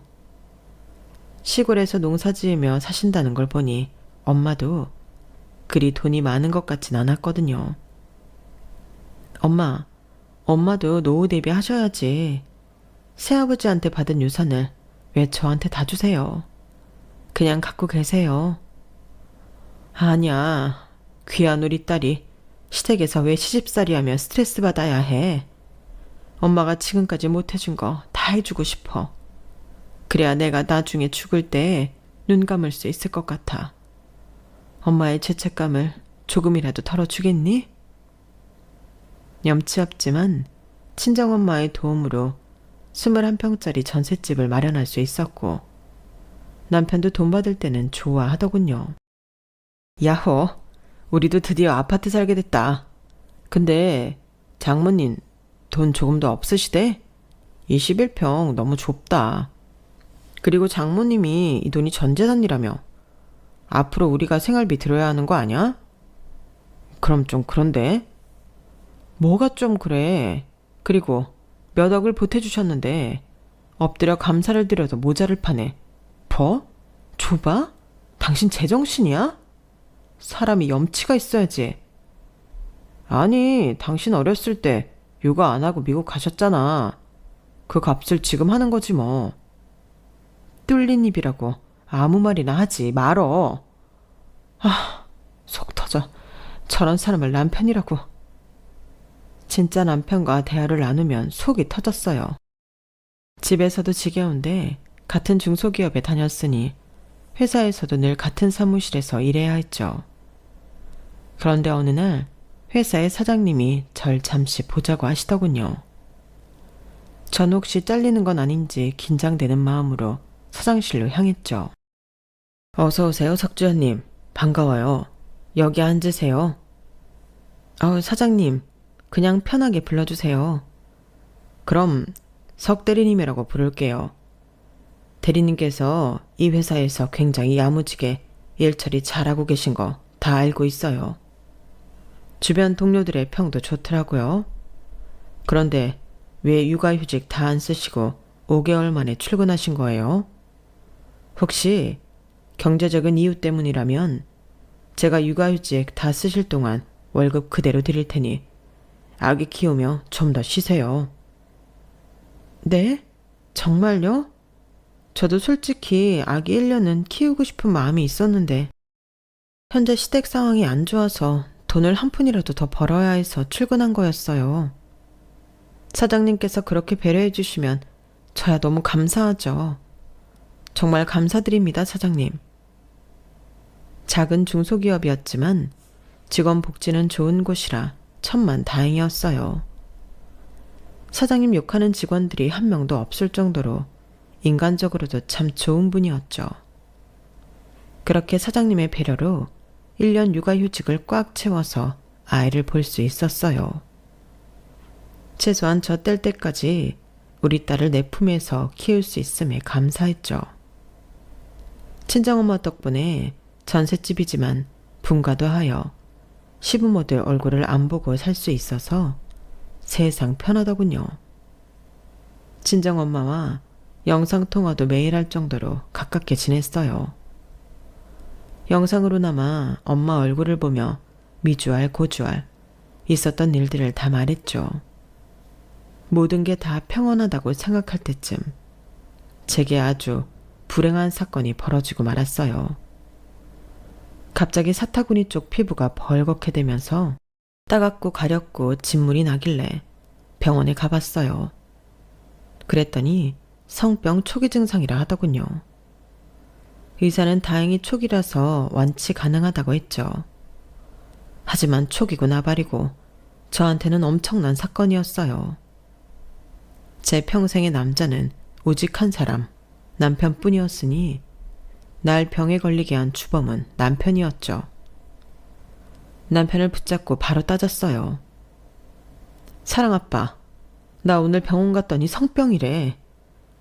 시골에서 농사 지으며 사신다는 걸 보니 엄마도 그리 돈이 많은 것 같진 않았거든요. 엄마, 엄마도 노후 대비하셔야지. 새아버지한테 받은 유산을 왜 저한테 다 주세요? 그냥 갖고 계세요. 아니야. 귀한 우리 딸이 시댁에서 왜 시집살이 하며 스트레스 받아야 해. 엄마가 지금까지 못해준 거 다 해주고 싶어. 그래야 내가 나중에 죽을 때 눈 감을 수 있을 것 같아. 엄마의 죄책감을 조금이라도 덜어주겠니? 염치 없지만 친정엄마의 도움으로 21평짜리 전셋집을 마련할 수 있었고 남편도 돈 받을 때는 좋아하더군요. 야호, 우리도 드디어 아파트 살게 됐다. 근데 장모님 돈 조금 더 없으시대? 21평 너무 좁다. 그리고 장모님이 이 돈이 전 재산이라며 앞으로 우리가 생활비 들어야 하는 거 아니야? 그럼 좀 그런데? 뭐가 좀 그래. 그리고 몇 억을 보태주셨는데 엎드려 감사를 드려도 모자를 파네. 좁아? 당신 제정신이야? 사람이 염치가 있어야지. 아니, 당신 어렸을 때 육아 안 하고 미국 가셨잖아. 그 값을 지금 하는 거지 뭐. 뚫린 입이라고 아무 말이나 하지 말어. 아, 속 터져. 저런 사람을 남편이라고. 진짜 남편과 대화를 나누면 속이 터졌어요. 집에서도 지겨운데 같은 중소기업에 다녔으니 회사에서도 늘 같은 사무실에서 일해야 했죠. 그런데 어느 날 회사의 사장님이 절 잠시 보자고 하시더군요. 전 혹시 잘리는 건 아닌지 긴장되는 마음으로 사장실로 향했죠. 어서 오세요, 석주현님. 반가워요. 여기 앉으세요. 사장님, 그냥 편하게 불러주세요. 그럼 석 대리님이라고 부를게요. 대리님께서 이 회사에서 굉장히 야무지게 일처리 잘하고 계신 거 다 알고 있어요. 주변 동료들의 평도 좋더라고요. 그런데 왜 육아휴직 다 안 쓰시고 5개월 만에 출근하신 거예요? 혹시 경제적인 이유 때문이라면 제가 육아휴직 다 쓰실 동안 월급 그대로 드릴 테니 아기 키우며 좀 더 쉬세요. 네? 정말요? 저도 솔직히 아기 1년은 키우고 싶은 마음이 있었는데 현재 시댁 상황이 안 좋아서 돈을 한 푼이라도 더 벌어야 해서 출근한 거였어요. 사장님께서 그렇게 배려해 주시면 저야 너무 감사하죠. 정말 감사드립니다, 사장님. 작은 중소기업이었지만 직원 복지는 좋은 곳이라 천만 다행이었어요. 사장님 욕하는 직원들이 한 명도 없을 정도로 인간적으로도 참 좋은 분이었죠. 그렇게 사장님의 배려로 1년 육아휴직을 꽉 채워서 아이를 볼 수 있었어요. 최소한 저 뗄 때까지 우리 딸을 내 품에서 키울 수 있음에 감사했죠. 친정엄마 덕분에 전셋집이지만 분가도 하여 시부모들 얼굴을 안 보고 살 수 있어서 세상 편하더군요. 친정엄마와 영상통화도 매일 할 정도로 가깝게 지냈어요. 영상으로나마 엄마 얼굴을 보며 미주알 고주알 있었던 일들을 다 말했죠. 모든 게 다 평온하다고 생각할 때쯤 제게 아주 불행한 사건이 벌어지고 말았어요. 갑자기 사타구니 쪽 피부가 벌겋게 되면서 따갑고 가렵고 진물이 나길래 병원에 가봤어요. 그랬더니 성병 초기 증상이라 하더군요. 의사는 다행히 초기라서 완치 가능하다고 했죠. 하지만 초기고 나발이고 저한테는 엄청난 사건이었어요. 제 평생의 남자는 오직 한 사람, 남편뿐이었으니 날 병에 걸리게 한 주범은 남편이었죠. 남편을 붙잡고 바로 따졌어요. 사랑아빠, 나 오늘 병원 갔더니 성병이래.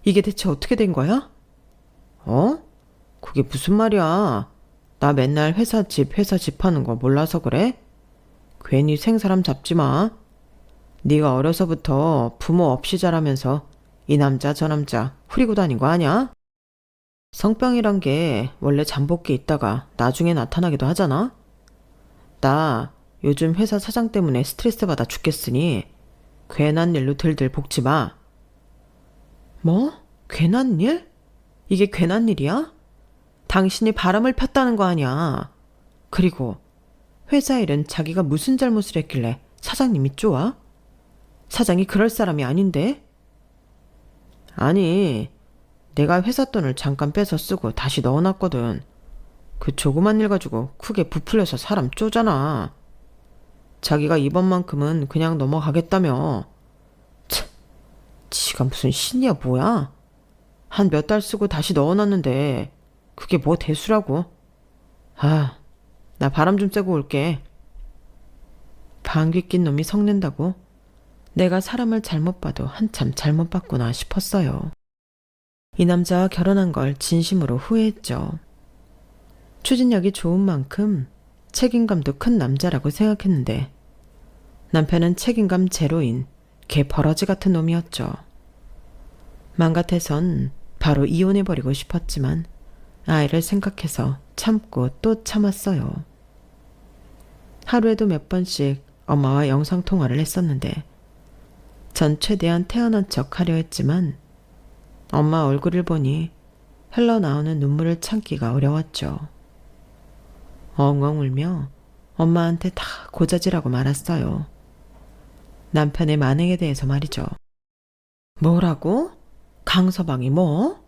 이게 대체 어떻게 된 거야? 그게 무슨 말이야? 나 맨날 회사 집 하는 거 몰라서 그래? 괜히 생사람 잡지 마. 네가 어려서부터 부모 없이 자라면서 이 남자 저 남자 후리고 다닌 거 아냐? 성병이란 게 원래 잠복기 있다가 나중에 나타나기도 하잖아? 나 요즘 회사 사장 때문에 스트레스 받아 죽겠으니 괜한 일로 들들 볶지 마. 뭐? 괜한 일? 이게 괜한 일이야? 당신이 바람을 폈다는 거 아니야. 그리고 회사 일은 자기가 무슨 잘못을 했길래 사장님이 쪼아? 사장이 그럴 사람이 아닌데? 아니, 내가 회사 돈을 잠깐 빼서 쓰고 다시 넣어놨거든. 그 조그만 일 가지고 크게 부풀려서 사람 쪼잖아. 자기가 이번만큼은 그냥 넘어가겠다며. 참, 지가 무슨 신이야 뭐야? 한 몇 달 쓰고 다시 넣어놨는데 그게 뭐 대수라고. 나 바람 좀 쐬고 올게. 방귀 낀 놈이 성낸다고? 내가 사람을 잘못 봐도 한참 잘못 봤구나 싶었어요. 이 남자와 결혼한 걸 진심으로 후회했죠. 추진력이 좋은 만큼 책임감도 큰 남자라고 생각했는데 남편은 책임감 제로인 개 버러지 같은 놈이었죠. 맘 같아선 바로 이혼해버리고 싶었지만 아이를 생각해서 참고 또 참았어요. 하루에도 몇 번씩 엄마와 영상통화를 했었는데 전 최대한 태어난 척 하려 했지만 엄마 얼굴을 보니 흘러나오는 눈물을 참기가 어려웠죠. 엉엉 울며 엄마한테 다 고자질하고 말았어요. 남편의 만행에 대해서 말이죠. 뭐라고? 강서방이 뭐?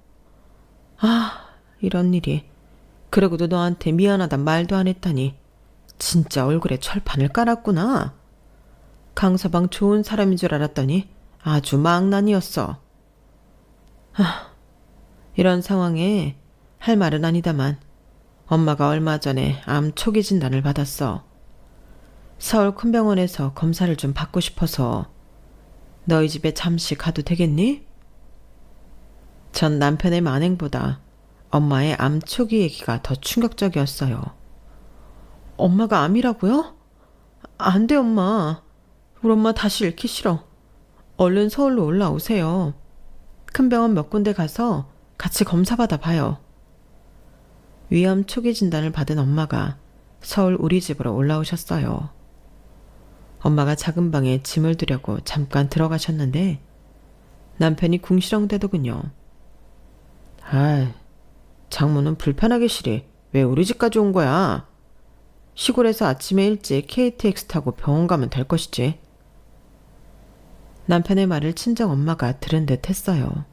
아, 이런 일이. 그러고도 너한테 미안하단 말도 안 했다니. 진짜 얼굴에 철판을 깔았구나. 강서방 좋은 사람인 줄 알았더니 아주 망난이었어. 이런 상황에 할 말은 아니다만 엄마가 얼마 전에 암 초기 진단을 받았어. 서울 큰 병원에서 검사를 좀 받고 싶어서 너희 집에 잠시 가도 되겠니? 전 남편의 만행보다 엄마의 암 초기 얘기가 더 충격적이었어요. 엄마가 암이라고요? 안 돼, 엄마. 우리 엄마 다시 잃기 싫어. 얼른 서울로 올라오세요. 큰 병원 몇 군데 가서 같이 검사 받아봐요. 위암 초기 진단을 받은 엄마가 서울 우리 집으로 올라오셨어요. 엄마가 작은 방에 짐을 두려고 잠깐 들어가셨는데 남편이 궁시렁대더군요. 아이, 장모는 불편하게 시리 왜 우리 집까지 온 거야? 시골에서 아침에 일찍 KTX 타고 병원 가면 될 것이지. 남편의 말을 친정 엄마가 들은 듯 했어요.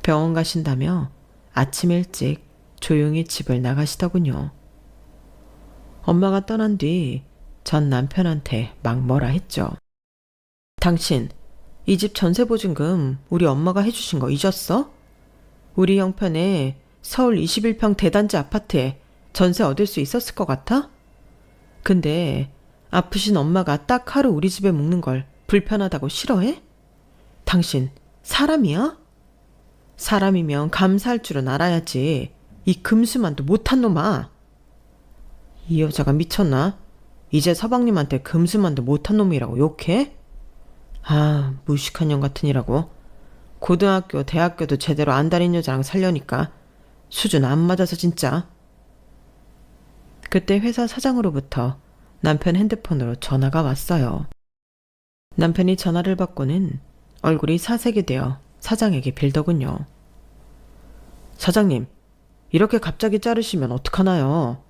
병원 가신다며 아침 일찍 조용히 집을 나가시더군요. 엄마가 떠난 뒤 전 남편한테 막 뭐라 했죠. 당신, 이 집 전세보증금 우리 엄마가 해주신 거 잊었어? 우리 형편에 서울 21평 대단지 아파트에 전세 얻을 수 있었을 것 같아? 근데 아프신 엄마가 딱 하루 우리 집에 묵는 걸 불편하다고 싫어해? 당신 사람이야? 사람이면 감사할 줄은 알아야지. 이 금수만도 못한 놈아. 이 여자가 미쳤나? 이제 서방님한테 금수만도 못한 놈이라고 욕해? 아, 무식한 년 같으니라고. 고등학교, 대학교도 제대로 안 다닌 여자랑 살려니까 수준 안 맞아서 진짜. 그때 회사 사장으로부터 남편 핸드폰으로 전화가 왔어요. 남편이 전화를 받고는 얼굴이 사색이 되어 사장에게 빌더군요. 사장님, 이렇게 갑자기 자르시면 어떡하나요?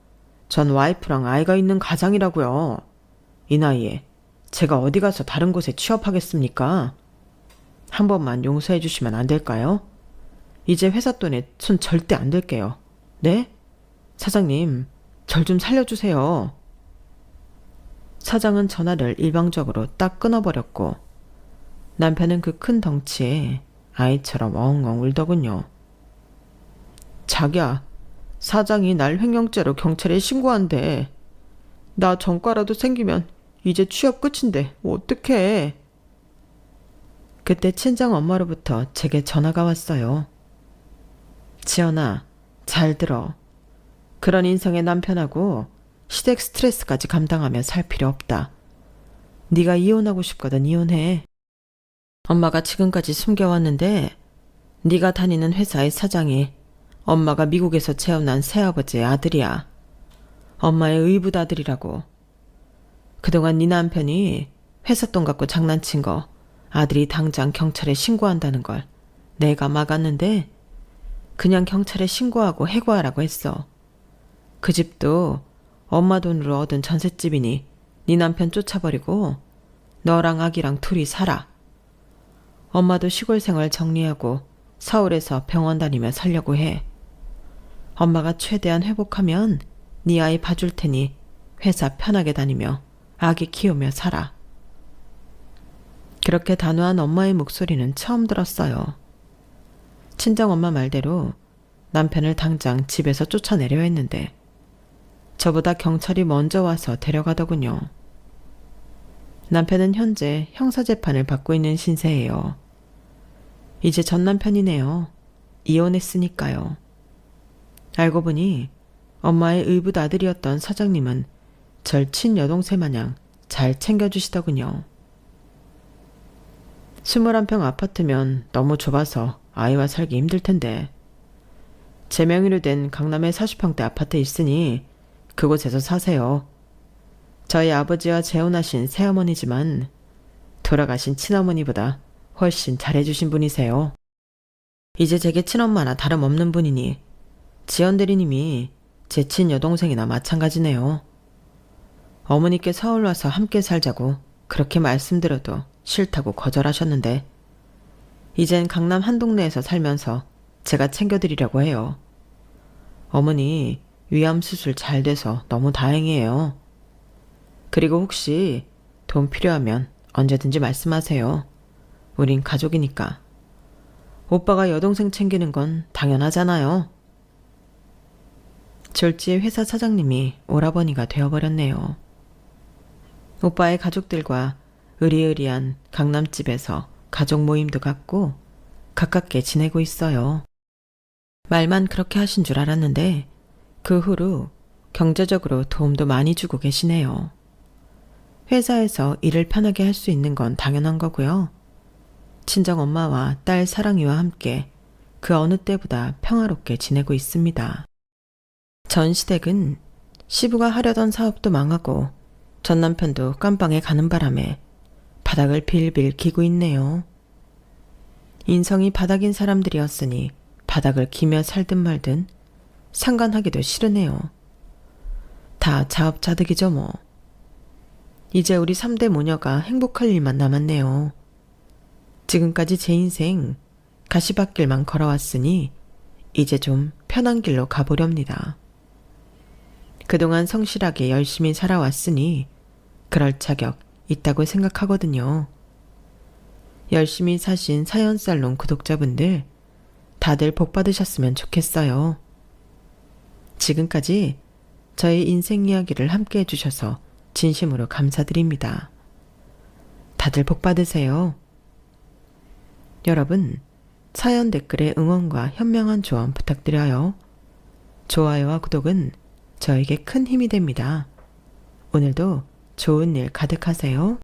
전 와이프랑 아이가 있는 가장이라고요. 이 나이에 제가 어디 가서 다른 곳에 취업하겠습니까? 한 번만 용서해 주시면 안 될까요? 이제 회사 돈에 손 절대 안 댈게요. 네? 사장님, 절 좀 살려주세요. 사장은 전화를 일방적으로 딱 끊어버렸고 남편은 그 큰 덩치에 아이처럼 엉엉 울더군요. 자기야, 사장이 날 횡령죄로 경찰에 신고한대. 나 전과라도 생기면 이제 취업 끝인데 어떡해. 그때 친정 엄마로부터 제게 전화가 왔어요. 지연아, 잘 들어. 그런 인성의 남편하고 시댁 스트레스까지 감당하며 살 필요 없다. 네가 이혼하고 싶거든 이혼해. 엄마가 지금까지 숨겨왔는데 네가 다니는 회사의 사장이 엄마가 미국에서 재혼한 새아버지의 아들이야. 엄마의 의붓 아들이라고. 그동안 네 남편이 회사 돈 갖고 장난친 거 아들이 당장 경찰에 신고한다는 걸 내가 막았는데 그냥 경찰에 신고하고 해고하라고 했어. 그 집도 엄마 돈으로 얻은 전셋집이니 네 남편 쫓아버리고 너랑 아기랑 둘이 살아. 엄마도 시골 생활 정리하고 서울에서 병원 다니며 살려고 해. 엄마가 최대한 회복하면 네 아이 봐줄 테니 회사 편하게 다니며 아기 키우며 살아. 그렇게 단호한 엄마의 목소리는 처음 들었어요. 친정엄마 말대로 남편을 당장 집에서 쫓아내려 했는데 저보다 경찰이 먼저 와서 데려가더군요. 남편은 현재 형사재판을 받고 있는 신세예요. 이제 전 남편이네요. 이혼했으니까요. 알고 보니 엄마의 의붓 아들이었던 사장님은 절 친여동생 마냥 잘 챙겨주시더군요. 21평 아파트면 너무 좁아서 아이와 살기 힘들 텐데 제 명의로 된 강남의 40평대 아파트 있으니 그곳에서 사세요. 저희 아버지와 재혼하신 새어머니지만 돌아가신 친어머니보다 훨씬 잘해주신 분이세요. 이제 제게 친엄마나 다름없는 분이니 지연 대리님이 제 친여동생이나 마찬가지네요. 어머니께 서울 와서 함께 살자고 그렇게 말씀드려도 싫다고 거절하셨는데 이젠 강남 한 동네에서 살면서 제가 챙겨드리려고 해요. 어머니 위암 수술 잘 돼서 너무 다행이에요. 그리고 혹시 돈 필요하면 언제든지 말씀하세요. 우린 가족이니까. 오빠가 여동생 챙기는 건 당연하잖아요. 졸지에 회사 사장님이 오라버니가 되어버렸네요. 오빠의 가족들과 으리으리한 강남집에서 가족 모임도 갖고 가깝게 지내고 있어요. 말만 그렇게 하신 줄 알았는데 그 후로 경제적으로 도움도 많이 주고 계시네요. 회사에서 일을 편하게 할 수 있는 건 당연한 거고요. 친정 엄마와 딸 사랑이와 함께 그 어느 때보다 평화롭게 지내고 있습니다. 전 시댁은 시부가 하려던 사업도 망하고 전 남편도 깜빵에 가는 바람에 바닥을 빌빌 기고 있네요. 인성이 바닥인 사람들이었으니 바닥을 기며 살든 말든 상관하기도 싫으네요. 다 자업자득이죠 뭐. 이제 우리 3대 모녀가 행복할 일만 남았네요. 지금까지 제 인생 가시밭길만 걸어왔으니 이제 좀 편한 길로 가보렵니다. 그동안 성실하게 열심히 살아왔으니 그럴 자격 있다고 생각하거든요. 열심히 사신 사연살롱 구독자분들 다들 복 받으셨으면 좋겠어요. 지금까지 저의 인생 이야기를 함께 해주셔서 진심으로 감사드립니다. 다들 복 받으세요. 여러분, 사연 댓글에 응원과 현명한 조언 부탁드려요. 좋아요와 구독은 저에게 큰 힘이 됩니다. 오늘도 좋은 일 가득하세요.